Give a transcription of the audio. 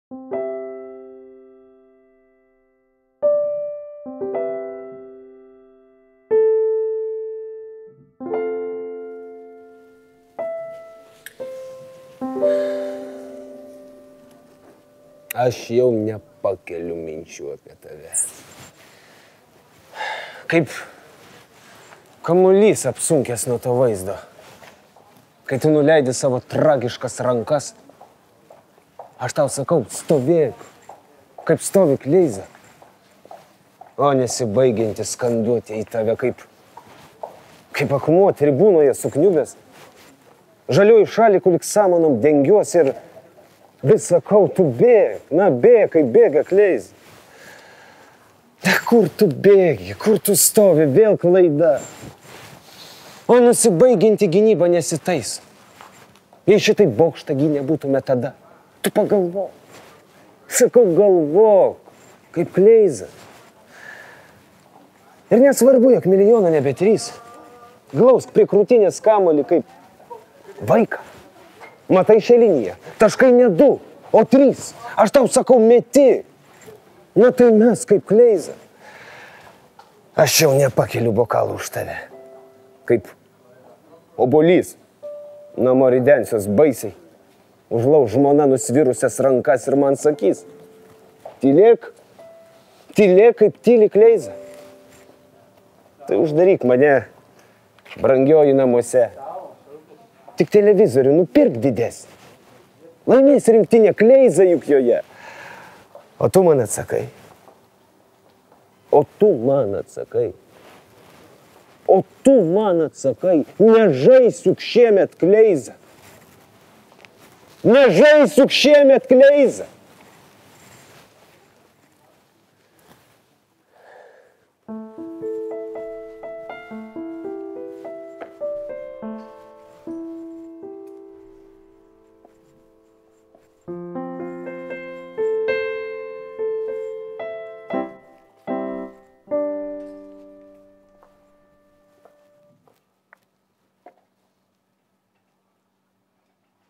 Aš jau nepakeliu minčių apie tave. Kaip kamuolys apsunkęs nuo to vaizdo. Kai tu nuleidi savo tragiškas rankas, aš tau sakau, stovėk, kaip stovi Kleiza. O nesibaigianti skanduoti į tave kaip akmuo tribūnoje sukniubęs. Žaliuoju šaliku lyg samanom dengiuos ir vis sakau, tu bėg, bėg, kaip bėga Kleiza. Kur tu bėgi, kur tu stovi, vėl klaida. O nusibaigianti gynyba nesitaiso. Jei šitai bokštą gynę būtume tada, tu pagalvok. Sakau, galvok, kaip Kleiza. Ir nesvarbu, jog milijoną nebe 3. Glausk prie krūtinės kamuolį kaip vaiką. Matai šią liniją, taškai ne 2, o 3. Aš tau sakau, meti. Na tai mes kaip Kleiza. Aš jau nepakeliu bokalų už tave. Kaip obuolys. Namo ridensios baisiai. Užlauž žmona nusvirusias rankas ir man sakys. Tylėk kaip tyli Kleiza. Tai uždaryk mane, brangioji namuose. Tik televizorių nupirk didesnį. Laimės rinktinė Kleiza juk joje. O tu man atsakai. O tu man atsakai. Nežaisiuk šiemet Kleiza. Nežaisiuk šiemet Kleiza.